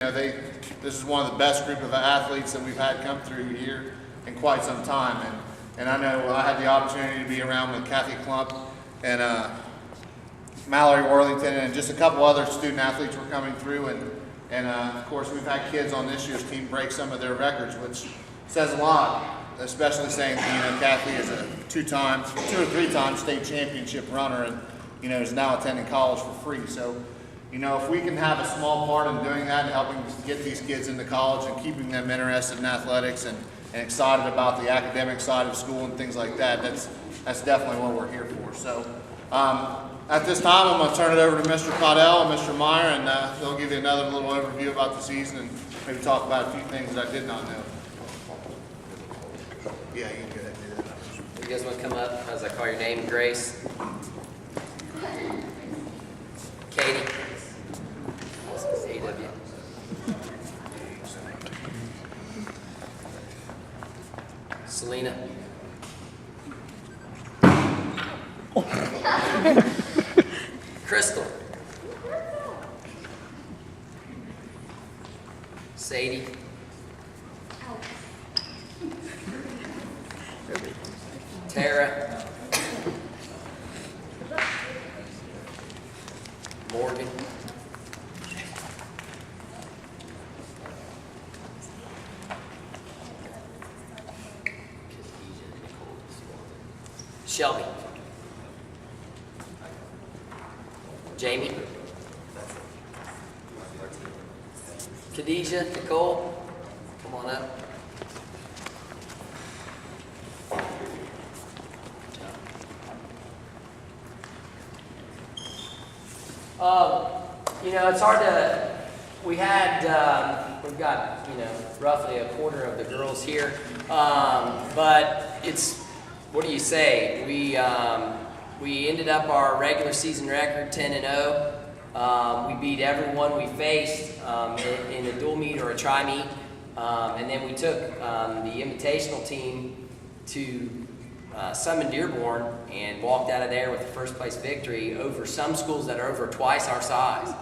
This is one of the best group of athletes that we've had come through here in quite some time, and I know I had the opportunity to be around with Kathy Klump and Mallory Worthington, and just a couple other student athletes were coming through, and of course we've had kids on this year's team break some of their records, which says a lot, especially saying that, Kathy is a two or three time state championship runner, and is now attending college for free. So if we can have a small part in doing that and helping get these kids into college and keeping them interested in athletics and excited about the academic side of school and things like that, that's definitely what we're here for. So at this time, I'm going to turn it over to Mr. Caudell and Mr. Meyer, and they'll give you another little overview about the season and maybe talk about a few things that I did not know. Yeah, you can go ahead and do that. You guys want to come up as I call your name? Grace. Katie. AW. Selena. Crystal. Sadie. Tara. Morgan. Shelby. Jamie. Khadijah, Nicole, come on up. It's hard to, we've got, roughly a quarter of the girls here, but it's, what do you say? We ended up our regular season record 10-0. We beat everyone we faced in a dual meet or a tri meet, and then we took the invitational team to Summon Dearborn and walked out of there with the first place victory over some schools that are over twice our size.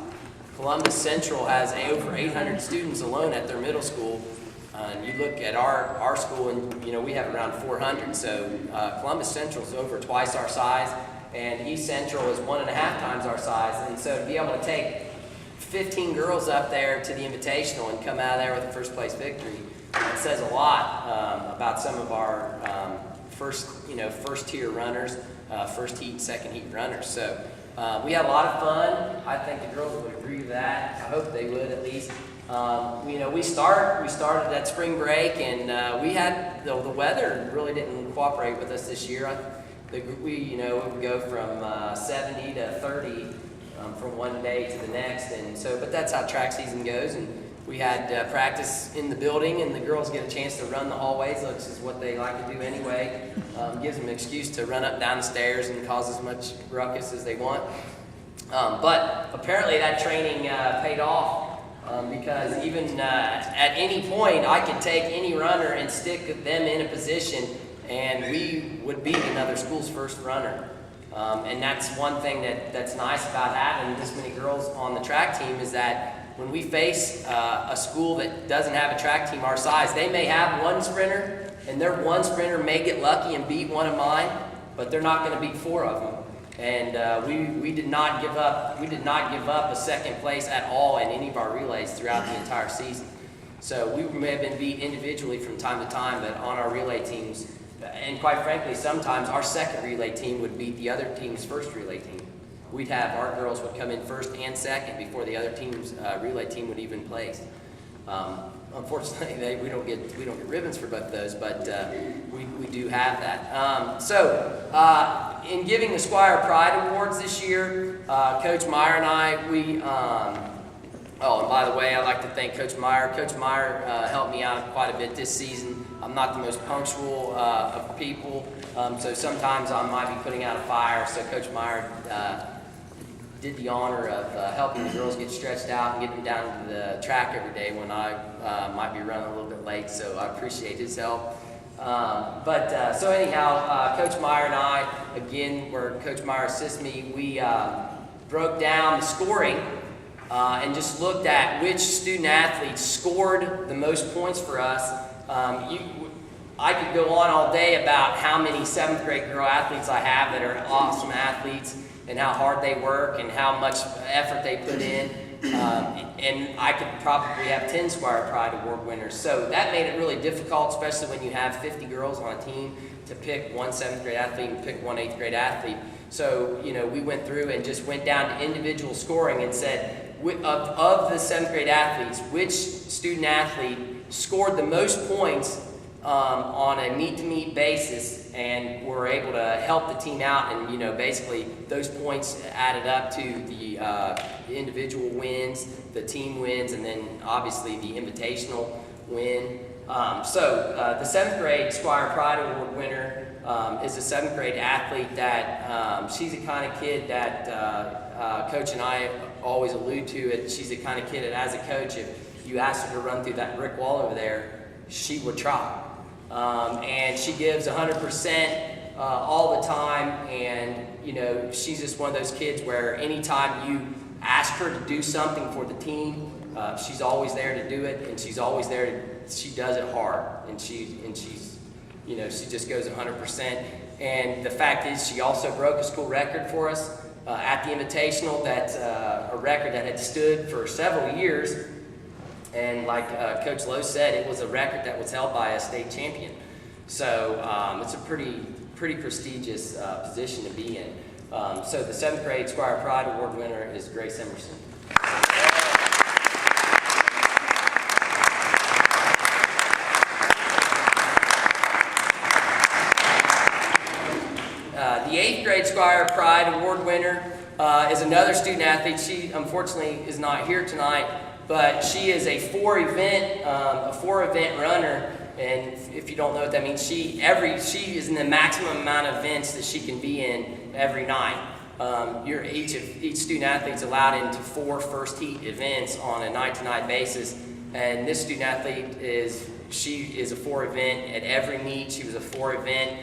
Columbus Central has over 800 students alone at their middle school. And you look at our school, and we have around 400. So Columbus Central is over twice our size, and East Central is 1.5 times our size. And so to be able to take 15 girls up there to the invitational and come out of there with a first place victory, it says a lot about some of our first tier runners, first heat, second heat runners. So we had a lot of fun. I think the girls would agree with that. I hope they would at least. We started at spring break, and we had the weather really didn't cooperate with us this year. We would go from 70 to 30 from one day to the next, and so. But that's how track season goes. And we had practice in the building, and the girls get a chance to run the hallways, which is what they like to do anyway. Gives them an excuse to run up down the stairs and cause as much ruckus as they want. But apparently that training paid off. Because even at any point, I could take any runner and stick them in a position, and we would beat another school's first runner. And that's one thing that's nice about having this many girls on the track team, is that when we face a school that doesn't have a track team our size, they may have one sprinter, and their one sprinter may get lucky and beat one of mine, but they're not going to beat 4 of them. And we did not give up. We did not give up a second place at all in any of our relays throughout the entire season. So we may have been beat individually from time to time, but on our relay teams, and quite frankly, sometimes our second relay team would beat the other team's first relay team. We'd have our girls would come in first and second before the other team's relay team would even place. Unfortunately, we don't get ribbons for both of those, but we do have that. In giving the Squire Pride Awards this year, Coach Meyer and I, and by the way, I'd like to thank Coach Meyer. Coach Meyer helped me out quite a bit this season. I'm not the most punctual of people, so sometimes I might be putting out a fire. So Coach Meyer did the honor of helping the girls get stretched out and get them down to the track every day when I might be running a little bit late, so I appreciate his help. So anyhow, Coach Meyer and I, again, where Coach Meyer assists me, we broke down the scoring and just looked at which student athletes scored the most points for us. I could go on all day about how many 7th grade girl athletes I have that are awesome athletes and how hard they work and how much effort they put in. And I could probably have 10 Squire Pride Award winners. So that made it really difficult, especially when you have 50 girls on a team, to pick one 7th grade athlete and pick one 8th grade athlete. So, we went through and just went down to individual scoring and said, of the 7th grade athletes, which student athlete scored the most points on a meet-to-meet basis, and were able to help the team out, and basically those points added up to the individual wins, the team wins, and then obviously the invitational win. The 7th grade Squire Pride Award winner is a 7th grade athlete that she's the kind of kid that Coach and I always allude to it. She's the kind of kid that, as a coach, if you asked her to run through that brick wall over there, she would try. And she gives 100% all the time, and she's just one of those kids where anytime you ask her to do something for the team, she's always there to do it, and she's always there to, she does it hard, and she's she just goes 100%. And the fact is, she also broke a school record for us at the Invitational, that's a record that had stood for several years. And like Coach Lowe said, it was a record that was held by a state champion. So it's a pretty prestigious position to be in. So the 7th grade Squire Pride Award winner is Grace Emerson. The 8th grade Squire Pride Award winner is another student athlete. She unfortunately is not here tonight, but she is a four event runner, and if you don't know what that means, she is in the maximum amount of events that she can be in every night. Each student athlete's allowed into 4 first heat events on a night-to-night basis, and this student athlete is a 4 event at every meet. She was a 4 event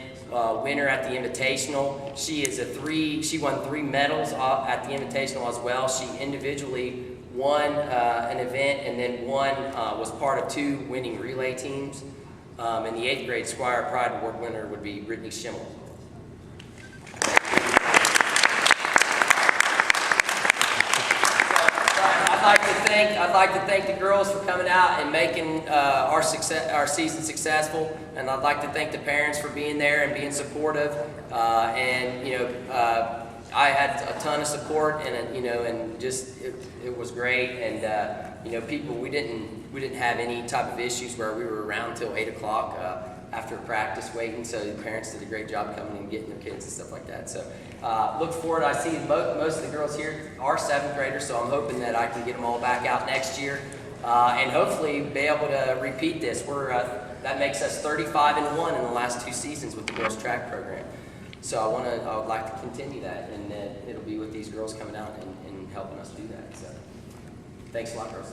winner at the Invitational. She won 3 medals at the Invitational as well. She individually won an event, and then was part of 2 winning relay teams. And the 8th grade Squire Pride Award winner would be Brittany Schimmel. I'd like to thank the girls for coming out and making our season successful, and I'd like to thank the parents for being there and being supportive. I had a ton of support, and just it was great. And people, we didn't have any type of issues where we were around till 8 o'clock after practice waiting. So the parents did a great job coming and getting their kids and stuff like that. So look forward. I see most of the girls here are 7th graders, so I'm hoping that I can get them all back out next year, and hopefully be able to repeat this. That makes us 35-1 in the last 2 seasons with the girls track program. So I would like to continue that, and it'll be with these girls coming out and helping us do that. So thanks a lot, girls.